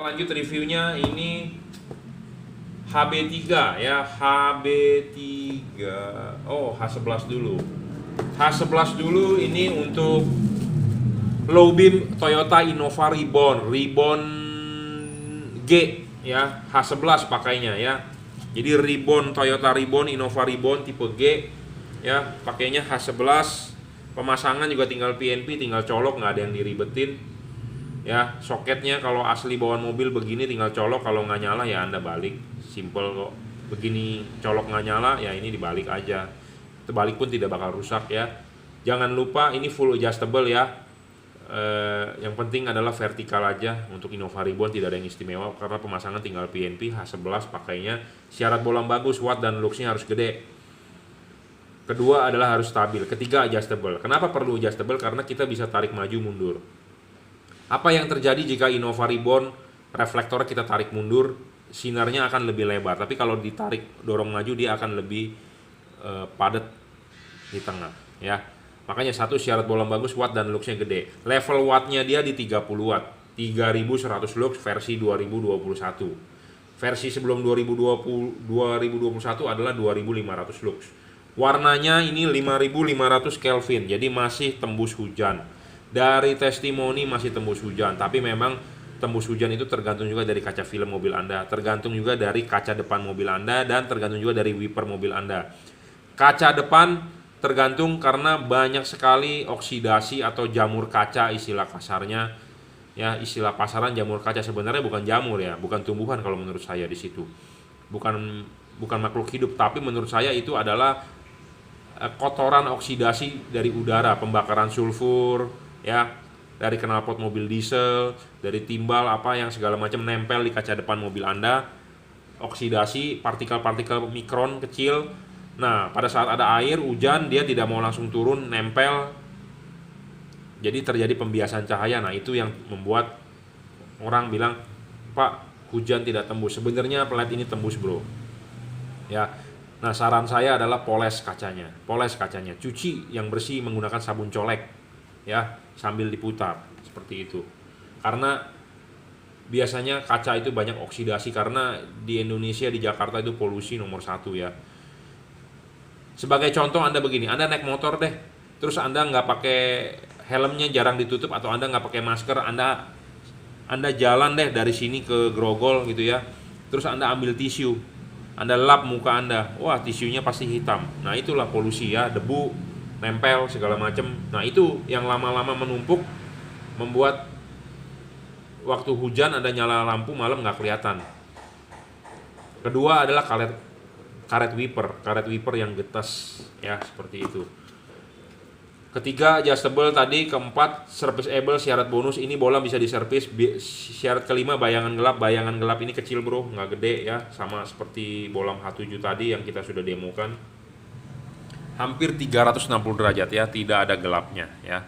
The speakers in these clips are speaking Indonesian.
lanjut reviewnya. Ini HB3 ya, HB3. Oh, H11 dulu. H11 dulu ini untuk low beam Toyota Innova Reborn G ya, H11 pakainya ya. Jadi Toyota Reborn Innova Reborn tipe G ya, pakainya H11. Pemasangan juga tinggal PNP, tinggal colok, nggak ada yang diribetin ya. Soketnya kalau asli bawaan mobil begini tinggal colok, kalau nggak nyala ya Anda balik, simple kok. Begini colok nggak nyala ya ini dibalik aja, terbalik pun tidak bakal rusak ya. Jangan lupa ini full adjustable ya. Yang penting adalah vertikal aja. Untuk Innova Reborn tidak ada yang istimewa karena pemasangan tinggal PNP. H11 pakainya. Syarat bolam bagus, watt dan looksnya harus gede. Kedua adalah harus stabil. Ketiga adjustable. Kenapa perlu adjustable? Karena kita bisa tarik maju mundur. Apa yang terjadi jika Innova Reborn reflektor kita tarik mundur? Sinarnya akan lebih lebar. Tapi kalau ditarik dorong maju dia akan lebih padat di tengah ya. Makanya satu, syarat bolam bagus, watt dan looksnya gede. Level wattnya dia di 30 watt, 3100 lux versi 2021. Versi sebelum 2021 adalah 2500 lux. Warnanya ini 5500 Kelvin, jadi masih tembus hujan. Dari testimoni masih tembus hujan, tapi memang tembus hujan itu tergantung juga dari kaca film mobil Anda, tergantung juga dari kaca depan mobil Anda, dan tergantung juga dari wiper mobil Anda. Kaca depan tergantung karena banyak sekali oksidasi atau jamur kaca, istilah kasarnya ya, istilah pasaran jamur kaca. Sebenarnya bukan jamur ya, bukan tumbuhan kalau menurut saya di situ. Bukan makhluk hidup, tapi menurut saya itu adalah kotoran oksidasi dari udara, pembakaran sulfur ya, dari knalpot mobil diesel, dari timbal apa yang segala macam nempel di kaca depan mobil Anda. Oksidasi, partikel-partikel mikron kecil. Nah, pada saat ada air, hujan, dia tidak mau langsung turun, nempel. Jadi terjadi pembiasan cahaya. Nah, itu yang membuat orang bilang, "Pak, hujan tidak tembus." Sebenarnya pelet ini tembus, bro. Ya. Nah, saran saya adalah poles kacanya. Cuci yang bersih menggunakan sabun colek ya, sambil diputar seperti itu. Karena biasanya kaca itu banyak oksidasi karena di Indonesia, di Jakarta itu polusi nomor 1 ya. Sebagai contoh, Anda begini, Anda naik motor deh, terus Anda nggak pakai helmnya, jarang ditutup, atau Anda nggak pakai masker, Anda jalan deh dari sini ke Grogol gitu ya, terus Anda ambil tisu, Anda lap muka Anda, wah tisunya pasti hitam. Nah itulah polusi ya, debu nempel segala macam. Nah itu yang lama-lama menumpuk membuat waktu hujan Anda nyala lampu malam nggak kelihatan. Kedua adalah karet wiper yang getas ya, seperti itu. Ketiga adjustable tadi. Keempat serviceable, syarat bonus ini bola bisa diservis. Syarat kelima bayangan gelap ini kecil bro, nggak gede ya, sama seperti bolam H7 tadi yang kita sudah demokan. Hampir 360 derajat ya, tidak ada gelapnya ya.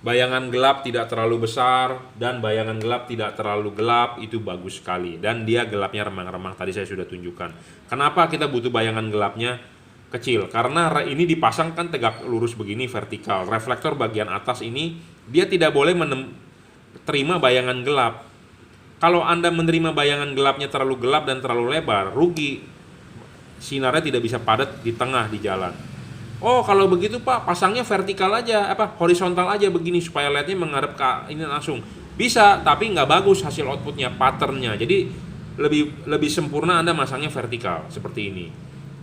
Bayangan gelap tidak terlalu besar dan bayangan gelap tidak terlalu gelap, itu bagus sekali. Dan dia gelapnya remang-remang, tadi saya sudah tunjukkan. Kenapa kita butuh bayangan gelapnya kecil? Karena ini dipasang kan tegak lurus begini, vertikal. Reflektor bagian atas ini dia tidak boleh terima bayangan gelap. Kalau Anda menerima bayangan gelapnya terlalu gelap dan terlalu lebar, rugi. Sinarnya tidak bisa padat di tengah di jalan. Oh kalau begitu Pak, pasangnya vertikal aja, horizontal aja begini supaya LED-nya menghadap ke ini langsung. Bisa, tapi nggak bagus hasil outputnya, patternnya. Jadi lebih sempurna Anda masangnya vertikal seperti ini.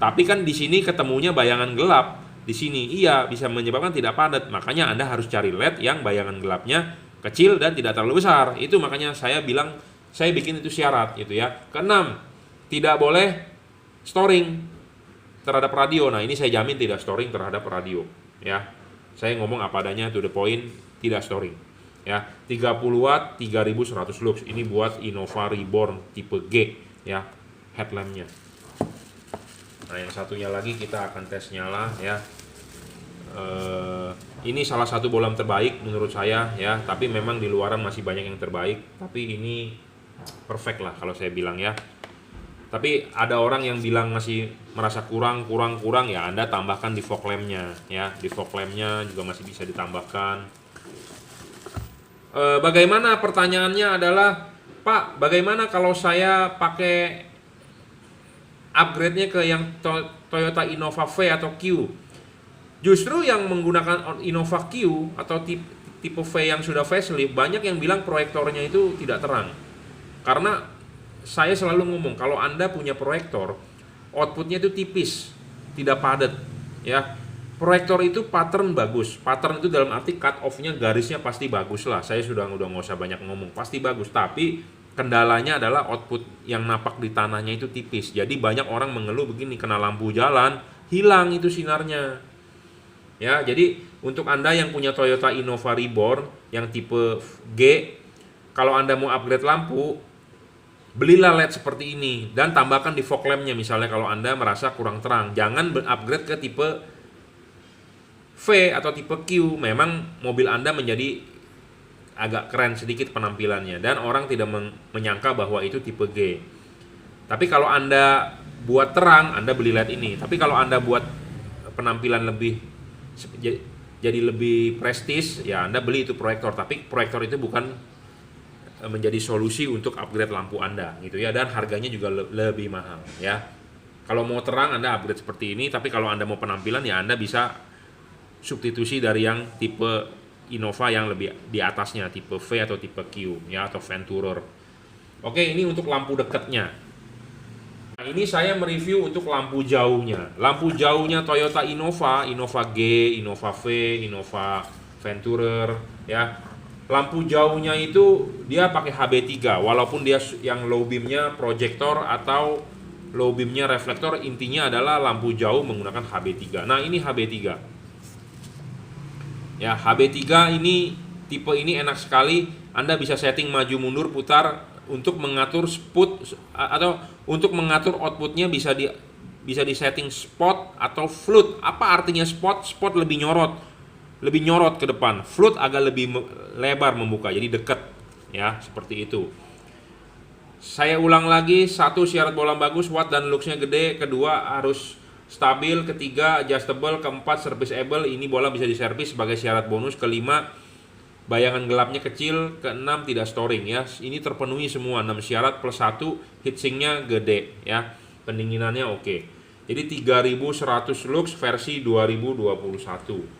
Tapi kan di sini ketemunya bayangan gelap di sini, iya bisa menyebabkan tidak padat. Makanya Anda harus cari LED yang bayangan gelapnya kecil dan tidak terlalu besar. Itu makanya saya bilang, saya bikin itu syarat gitu ya. Keenam, tidak boleh storing terhadap radio. Nah ini saya jamin tidak storing terhadap radio ya. Saya ngomong apa adanya, to the point, tidak storing ya. 30 watt 3100 lux, ini buat Innova Reborn tipe G ya, headlampnya. Nah yang satunya lagi kita akan tes nyala ya. Ini salah satu bolam terbaik menurut saya ya, tapi memang di luaran masih banyak yang terbaik, tapi ini perfect lah kalau saya bilang ya. Tapi ada orang yang bilang masih merasa kurang ya, Anda tambahkan di fog lampnya ya. Di fog lampnya juga masih bisa ditambahkan. Bagaimana pertanyaannya adalah, Pak, bagaimana kalau saya pakai upgrade-nya ke yang Toyota Innova V atau Q? Justru yang menggunakan Innova Q atau tipe V yang sudah facelift, banyak yang bilang proyektornya itu tidak terang. Karena saya selalu ngomong, kalau Anda punya proyektor, outputnya itu tipis, tidak padat, ya. Proyektor itu pattern bagus. Pattern itu dalam arti cut off-nya, garisnya pasti bagus lah. Saya udah nggak usah banyak ngomong, pasti bagus. Tapi kendalanya adalah output yang napak di tanahnya itu tipis. Jadi banyak orang mengeluh begini, kena lampu jalan, hilang itu sinarnya. Ya, jadi untuk Anda yang punya Toyota Innova Reborn yang tipe G, kalau Anda mau upgrade lampu, belilah LED seperti ini dan tambahkan di fog lamp-nya misalnya kalau Anda merasa kurang terang. Jangan upgrade ke tipe V atau tipe Q. Memang mobil Anda menjadi agak keren sedikit penampilannya dan orang tidak menyangka bahwa itu tipe G. Tapi kalau Anda buat terang, Anda beli LED ini. Tapi kalau Anda buat penampilan lebih jadi lebih prestis, ya Anda beli itu proyektor. Tapi proyektor itu bukan menjadi solusi untuk upgrade lampu Anda gitu ya, dan harganya juga lebih mahal ya. Kalau mau terang Anda upgrade seperti ini, tapi kalau Anda mau penampilan ya Anda bisa substitusi dari yang tipe Innova yang lebih di atasnya, tipe V atau tipe Q ya, atau Venturer. Oke, ini untuk lampu dekatnya. Nah, ini saya mereview untuk lampu jauhnya. Lampu jauhnya Toyota Innova, Innova G, Innova V, Innova Venturer ya. Lampu jauhnya itu dia pakai HB3, walaupun dia yang low beamnya proyektor atau low beamnya reflektor, intinya adalah lampu jauh menggunakan HB3. Nah, ini HB3. Ya, HB3 ini tipe ini enak sekali. Anda bisa setting maju mundur putar untuk mengatur spot atau untuk mengatur outputnya bisa di setting spot atau float. Apa artinya spot? Spot lebih nyorot ke depan. Float agak lebih lebar membuka, jadi dekat ya, seperti itu. Saya ulang lagi, satu, syarat bola bagus, watt dan looksnya gede. Kedua, harus stabil. Ketiga, adjustable. Keempat, serviceable. Ini bola bisa diservis sebagai syarat bonus. Kelima, bayangan gelapnya kecil. Keenam, tidak storing ya. Ini terpenuhi semua 6 syarat plus 1, heatsinknya gede ya. Pendinginannya oke. Jadi 3100 lux versi 2021.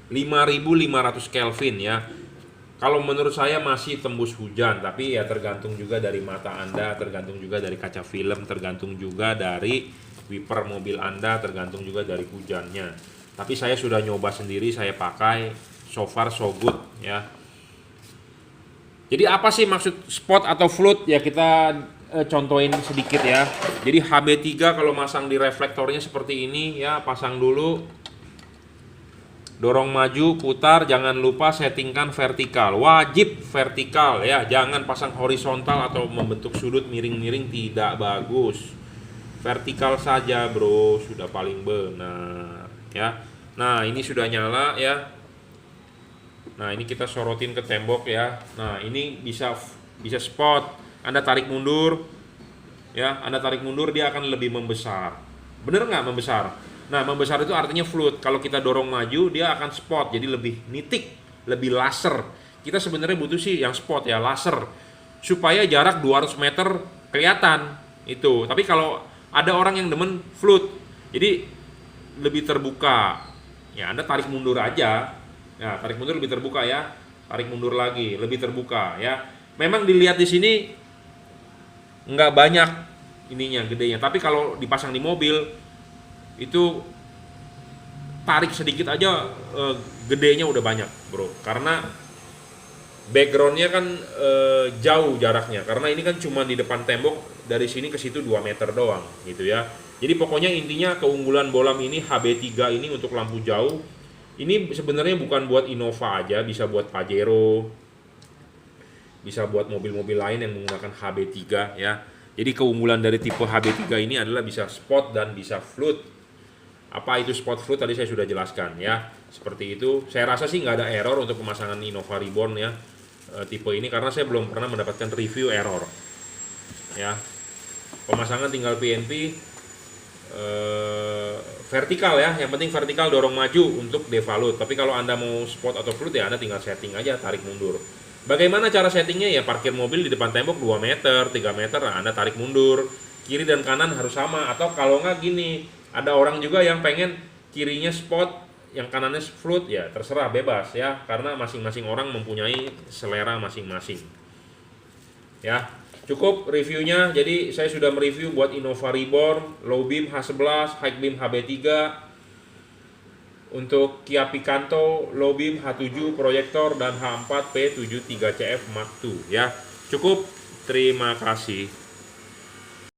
5500 Kelvin ya. Kalau menurut saya masih tembus hujan, tapi ya tergantung juga dari mata Anda, tergantung juga dari kaca film, tergantung juga dari wiper mobil Anda, tergantung juga dari hujannya. Tapi saya sudah nyoba sendiri, saya pakai, so far so good ya. Jadi apa sih maksud spot atau float? Ya kita contohin sedikit ya. Jadi HB3 kalau masang di reflektornya seperti ini ya, pasang dulu. Dorong maju, putar, jangan lupa settingkan vertikal. Wajib vertikal ya, jangan pasang horizontal atau membentuk sudut miring-miring, tidak bagus. Vertikal saja, bro, sudah paling benar ya. Nah, ini sudah nyala ya. Nah, ini kita sorotin ke tembok ya. Nah, ini bisa spot. Anda tarik mundur ya, Anda tarik mundur dia akan lebih membesar. Bener nggak membesar? Nah, membesar itu artinya float. Kalau kita dorong maju, dia akan spot, jadi lebih nitik, lebih laser. Kita sebenarnya butuh sih yang spot ya, laser, supaya jarak 200 meter kelihatan itu. Tapi kalau ada orang yang demen float, jadi lebih terbuka. Ya, Anda tarik mundur aja. Ya, tarik mundur lebih terbuka ya. Tarik mundur lagi, lebih terbuka ya. Memang dilihat di sini nggak banyak ininya, gedenya. Tapi kalau dipasang di mobil, itu tarik sedikit aja gedenya udah banyak, bro, karena backgroundnya kan jauh jaraknya, karena ini kan cuma di depan tembok, dari sini ke situ 2 meter doang gitu ya. Jadi pokoknya intinya keunggulan Bolam ini, HB3 ini untuk lampu jauh ini sebenarnya bukan buat Innova aja, bisa buat Pajero, bisa buat mobil-mobil lain yang menggunakan HB3 ya. Jadi keunggulan dari tipe HB3 ini adalah bisa spot dan bisa float. Apa itu spot float tadi saya sudah jelaskan ya, seperti itu. Saya rasa sih nggak ada error untuk pemasangan Innova Reborn ya, tipe ini, karena saya belum pernah mendapatkan review error ya. Pemasangan tinggal PNP, vertikal ya, yang penting vertikal dorong maju untuk devalute. Tapi kalau Anda mau spot atau float ya Anda tinggal setting aja, tarik mundur. Bagaimana cara settingnya? Ya parkir mobil di depan tembok 2 meter, 3 meter, nah Anda tarik mundur. Kiri dan kanan harus sama, atau kalau nggak gini, ada orang juga yang pengen kirinya spot, yang kanannya float, ya terserah, bebas ya, karena masing-masing orang mempunyai selera masing-masing. Ya, cukup reviewnya. Jadi saya sudah mereview buat Innova Reborn, low beam H11, high beam HB3, untuk Kia Picanto, low beam H7 proyektor, dan H4 P73CF Mark II ya. Cukup, terima kasih.